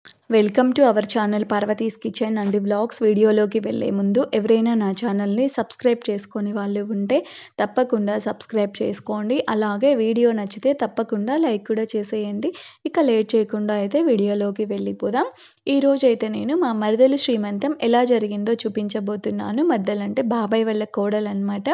Welcome to our channel Parvati's kitchen and vlogs. వీడియోలోకి వెళ్ళే ముందు ఎవరైనా నా ఛానల్ని సబ్స్క్రైబ్ చేసుకొని వాళ్ళు ఉంటే తప్పకుండా సబ్స్క్రైబ్ చేసుకోండి. అలాగే వీడియో నచ్చితే తప్పకుండా లైక్ కూడా చేసేయండి. ఇక లేట్ చేయకుండా అయితే వీడియోలోకి వెళ్ళిపోదాం. ఈరోజు అయితే నేను మా మరదలు శ్రీమంతం ఎలా జరిగిందో చూపించబోతున్నాను. మరదలు అంటే బాబాయ్ వాళ్ళ కోడలు అనమాట.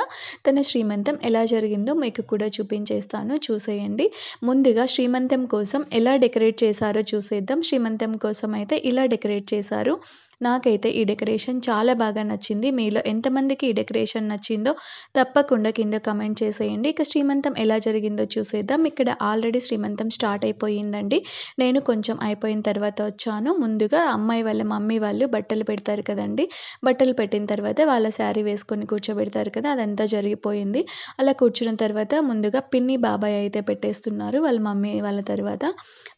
తన శ్రీమంతం ఎలా జరిగిందో మీకు కూడా చూపించేస్తాను, చూసేయండి. ముందుగా శ్రీమంతం కోసం ఎలా డెకరేట్ చేశారో చూసేద్దాం. శ్రీమంతం కోసం అయితే ఇలా డెకరేట్ చేశారు. నాకైతే ఈ డెకరేషన్ చాలా బాగా నచ్చింది. మీలో ఎంతమందికి ఈ డెకరేషన్ నచ్చిందో తప్పకుండా కింద కామెంట్ చేసేయండి. ఇక శ్రీమంతం ఎలా జరిగిందో చూసేద్దాం. ఇక్కడ ఆల్రెడీ శ్రీమంతం స్టార్ట్ అయిపోయిందండి. నేను కొంచెం అయిపోయిన తర్వాత వచ్చాను. ముందుగా అమ్మాయి వాళ్ళ మమ్మీ వాళ్ళు బట్టలు పెడతారు కదండి. బట్టలు పెట్టిన తర్వాత వాళ్ళ శారీ వేసుకొని కూర్చోబెడతారు కదా, అదంతా జరిగిపోయింది. అలా కూర్చున్న తర్వాత ముందుగా పిన్ని బాబాయ్ అయితే పెట్టేస్తున్నారు వాళ్ళ మమ్మీ వాళ్ళ తర్వాత.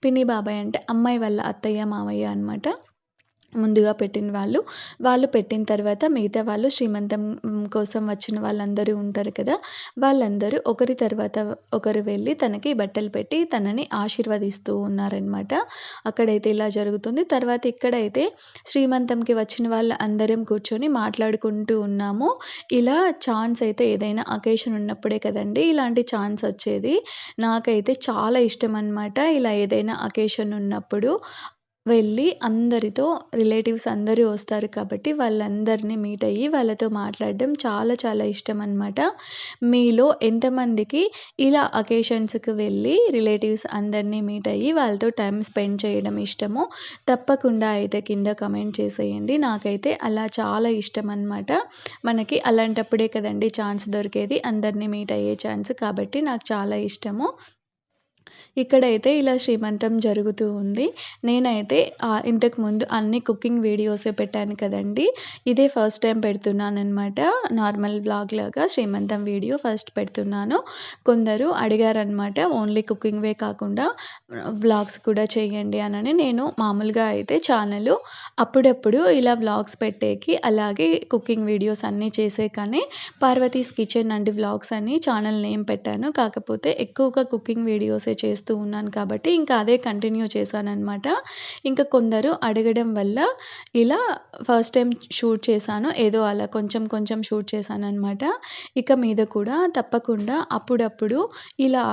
పిన్ని బాబాయ్ అంటే అమ్మాయి వాళ్ళ అత్తయ్య మామయ్య అనమాట. ముందుగా పెట్టిన వాళ్ళు పెట్టిన తర్వాత మిగతా వాళ్ళు శ్రీమంతం కోసం వచ్చిన వాళ్ళందరూ ఉంటారు కదా, వాళ్ళందరూ ఒకరి తర్వాత ఒకరు వెళ్ళి తనకి బట్టలు పెట్టి తనని ఆశీర్వదిస్తూ ఉన్నారనమాట. అక్కడైతే ఇలా జరుగుతుంది. తర్వాత ఇక్కడైతే శ్రీమంతంకి వచ్చిన వాళ్ళ అందరం కూర్చొని మాట్లాడుకుంటూ ఉన్నాము. ఇలా ఛాన్స్ అయితే ఏదైనా అకేషన్ ఉన్నప్పుడే కదండి ఇలాంటి ఛాన్స్ వచ్చేది. నాకైతే చాలా ఇష్టం అనమాట. ఇలా ఏదైనా అకేషన్ ఉన్నప్పుడు వెళ్ళి అందరితో, రిలేటివ్స్ అందరూ వస్తారు కాబట్టి వాళ్ళందరినీ మీట్ అయ్యి వాళ్ళతో మాట్లాడడం చాలా చాలా ఇష్టం అనమాట. మీలో ఎంతమందికి ఇలా అకేషన్స్‌కి వెళ్ళి రిలేటివ్స్ అందరినీ మీట్ అయ్యి వాళ్ళతో టైమ్ స్పెండ్ చేయడం ఇష్టమో తప్పకుండా అయితే కింద కామెంట్ చేసేయండి. నాకైతే అలా చాలా ఇష్టం అనమాట. మనకి అలాంటప్పుడే కదండీ ఛాన్స్ దొరికేది, అందరినీ మీట్ అయ్యే ఛాన్స్. కాబట్టి నాకు చాలా ఇష్టము. ఇక్కడైతే ఇలా శ్రీమంతం జరుగుతూ ఉంది. నేనైతే ఇంతకుముందు అన్ని కుకింగ్ వీడియోసే పెట్టాను కదండీ. ఇదే ఫస్ట్ టైం పెడుతున్నాననమాట. నార్మల్ వ్లాగ్ లాగా శ్రీమంతం వీడియో ఫస్ట్ పెడుతున్నాను. కొందరు అడిగారనమాట ఓన్లీ కుకింగ్‌వే కాకుండా వ్లాగ్స్ కూడా చేయండి అనని. నేను మామూలుగా అయితే ఛానలు అప్పుడప్పుడు ఇలా వ్లాగ్స్ పెట్టేకి, అలాగే కుకింగ్ వీడియోస్ అన్నీ చేసే కానీ పార్వతీస్ కిచెన్ అండ్ వ్లాగ్స్ అని ఛానల్ నేమ్ పెట్టాను. కాకపోతే ఎక్కువగా కుకింగ్ వీడియోసే చేస్తూ ఉన్నాను కాబట్టి ఇంకా అదే కంటిన్యూ చేశాననమాట. ఇంకా కొందరు అడగడం వల్ల ఇలా ఫస్ట్ టైం షూట్ చేశాను. ఏదో అలా కొంచెం కొంచెం షూట్ చేశాననమాట. ఇక మీద కూడా తప్పకుండా అప్పుడప్పుడు ఇలా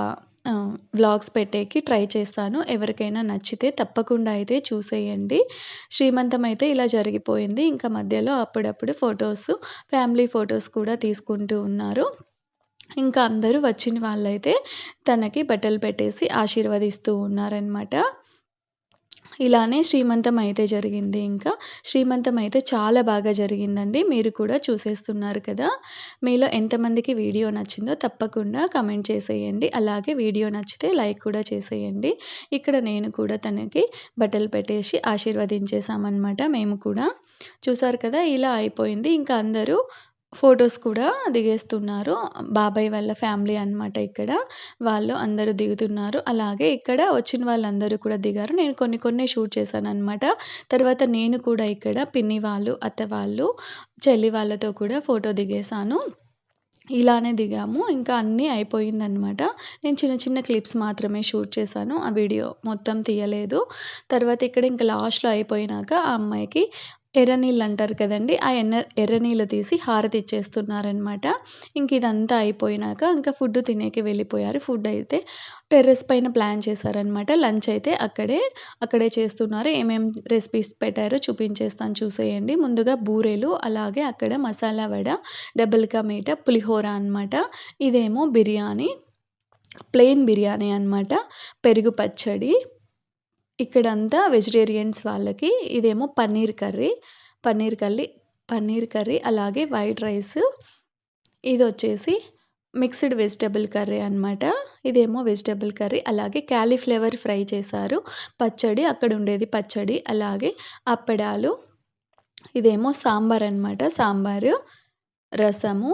వ్లాగ్స్ పెట్టేకి ట్రై చేస్తాను. ఎవరికైనా నచ్చితే తప్పకుండా అయితే చూసేయండి. శ్రీమంతం అయితే ఇలా జరిగిపోయింది. ఇంకా మధ్యలో అప్పుడప్పుడు ఫ్యామిలీ ఫొటోస్ కూడా తీసుకుంటూ ఉన్నారు. ఇంకా అందరూ వచ్చిన వాళ్ళైతే తనకి బట్టలు పెట్టేసి ఆశీర్వదిస్తూ ఉన్నారనమాట. ఇలానే శ్రీమంతం అయితే జరిగింది. ఇంకా శ్రీమంతం అయితే చాలా బాగా జరిగిందండి. మీరు కూడా చూసేస్తున్నారు కదా. మీలో ఎంతమందికి వీడియో నచ్చిందో తప్పకుండా కామెంట్ చేసేయండి. అలాగే వీడియో నచ్చితే లైక్ కూడా చేసేయండి. ఇక్కడ నేను కూడా తనకి బట్టలు పెట్టేసి ఆశీర్వదించేసామనమాట మేము కూడా. చూసారు కదా, ఇలా అయిపోయింది. ఇంకా అందరూ ఫొటోస్ కూడా దిగేస్తున్నారు. బాబాయ్ వాళ్ళ ఫ్యామిలీ అనమాట ఇక్కడ. వాళ్ళు అందరూ దిగుతున్నారు. అలాగే ఇక్కడ వచ్చిన వాళ్ళందరూ కూడా దిగారు. నేను కొన్ని కొన్నే షూట్ చేశాననమాట. తర్వాత నేను కూడా ఇక్కడ పిన్ని వాళ్ళు, అత్త వాళ్ళు, చెల్లి వాళ్ళతో కూడా ఫోటో దిగేశాను. ఇలానే దిగాము. ఇంకా అన్నీ అయిపోయిందనమాట. నేను చిన్న చిన్న క్లిప్స్ మాత్రమే షూట్ చేశాను. ఆ వీడియో మొత్తం తీయలేదు. తర్వాత ఇక్కడ ఇంకా లాస్ట్‌లో అయిపోయినాక ఆ అమ్మాయికి ఎర్రనీళ్ళు అంటారు కదండీ, ఆ ఎర్రనీళ్ళు తీసి హారతి ఇచ్చేస్తున్నారనమాట. ఇంక ఇదంతా అయిపోయినాక ఇంకా ఫుడ్ తినేకి వెళ్ళిపోయారు. ఫుడ్ అయితే టెర్రస్ పైన ప్లాన్ చేశారనమాట. లంచ్ అయితే అక్కడే చేస్తున్నారు. ఏమేం రెసిపీస్ పెట్టారో చూపించేస్తాను, చూసేయండి. ముందుగా బూరెలు, అలాగే అక్కడ మసాలా వడ, డబుల్ కా మీఠా, పులిహోర అనమాట. ఇదేమో బిర్యానీ, ప్లెయిన్ బిర్యానీ అనమాట. పెరుగు పచ్చడి. ఇక్కడంతా వెజిటేరియన్స్ వాళ్ళకి. ఇదేమో పన్నీర్ కర్రీ, పన్నీర్ కర్రీ, అలాగే వైట్ రైస్. ఇదొచ్చేసి మిక్స్డ్ వెజిటబుల్ కర్రీ అనమాట. ఇదేమో వెజిటబుల్ కర్రీ, అలాగే కాలీఫ్లవర్ ఫ్రై చేశారు. పచ్చడి, అక్కడుండేది పచ్చడి, అలాగే అప్పడాలు. ఇదేమో సాంబార్ అనమాట. సాంబారు, రసము,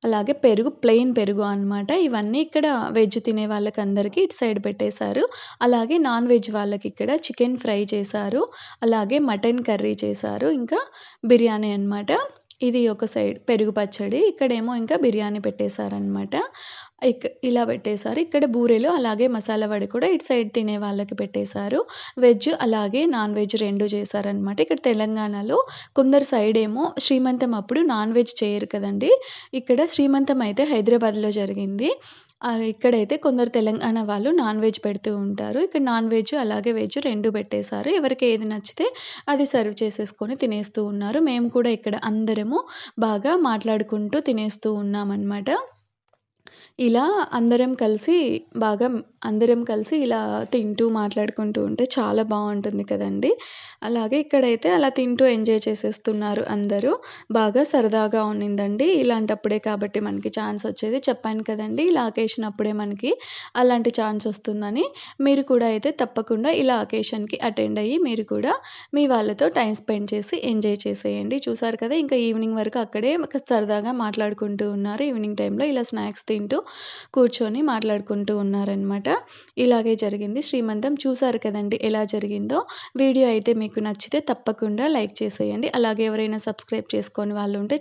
అలాగే పెరుగు, ప్లెయిన్ పెరుగు అనమాట. ఇవన్నీ ఇక్కడ వెజ్ తినే వాళ్ళకందరికీ ఇటు సైడ్ పెట్టేశారు. అలాగే నాన్ వెజ్ వాళ్ళకి ఇక్కడ చికెన్ ఫ్రై చేశారు. అలాగే మటన్ కర్రీ చేశారు. ఇంకా బిర్యానీ అనమాట. ఇది ఒక సైడ్ పెరుగు పచ్చడి. ఇక్కడేమో ఇంకా బిర్యానీ పెట్టేశారనమాట. ఇలా పెట్టేశారు. ఇక్కడ బూరెలు, అలాగే మసాలా వడ కూడా ఇటు సైడ్ తినే వాళ్ళకి పెట్టేశారు. వెజ్ అలాగే నాన్ వెజ్ 2 చేశారనమాట. ఇక్కడ తెలంగాణలో కొందరు సైడేమో శ్రీమంతం అప్పుడు నాన్ వెజ్ చేయరు కదండీ! ఇక్కడ శ్రీమంతం అయితే హైదరాబాద్‌లో జరిగింది. ఇక్కడైతే కొందరు తెలంగాణ వాళ్ళు నాన్ వెజ్ పెడుతూ ఉంటారు. ఇక్కడ నాన్ వెజ్ అలాగే వెజ్ 2 పెట్టేశారు. ఎవరికి ఏది నచ్చితే అది సర్వ్ చేసేసుకొని తినేస్తూ ఉన్నారు. మేము కూడా ఇక్కడ అందరము బాగా మాట్లాడుకుంటూ తినేస్తూ ఉన్నామనమాట. ఇలా అందరం కలిసి బాగా అందరం కలిసి ఇలా తింటూ, మాట్లాడుకుంటూ ఉంటే చాలా బావుంటుంది కదండీ! అలాగే ఇక్కడైతే అలా తింటూ ఎంజాయ్ చేసేస్తున్నారు అందరూ. బాగా సరదాగా ఉన్నిందండి. ఇలాంటప్పుడే కాబట్టి మనకి ఛాన్స్ వచ్చేది. చెప్పాను కదండీ! ఇలా అకేషన్ అప్పుడే మనకి అలాంటి ఛాన్స్ వస్తుందని. మీరు కూడా అయితే తప్పకుండా ఇలా అకేషన్‌కి అటెండ్ అయ్యి మీరు కూడా మీ వాళ్ళతో టైమ్ స్పెండ్ చేసి ఎంజాయ్ చేసేయండి. చూసారు కదా! ఇంకా ఈవినింగ్ వరకు అక్కడే సరదాగా మాట్లాడుకుంటూ ఉన్నారు. ఈవినింగ్ టైంలో ఇలా స్నాక్స్ తింటూ కూర్చొని మాట్లాడుకుంటూ ఉన్నారనమాట. ఇలాగే జరిగింది శ్రీమంతం. చూసారు కదండీ ఎలా జరిగిందో. వీడియో అయితే మీకు నచ్చితే తప్పకుండా లైక్ చేసేయండి. అలాగే ఎవరైనా సబ్స్క్రైబ్ చేసుకోని వాళ్ళు ఉంటే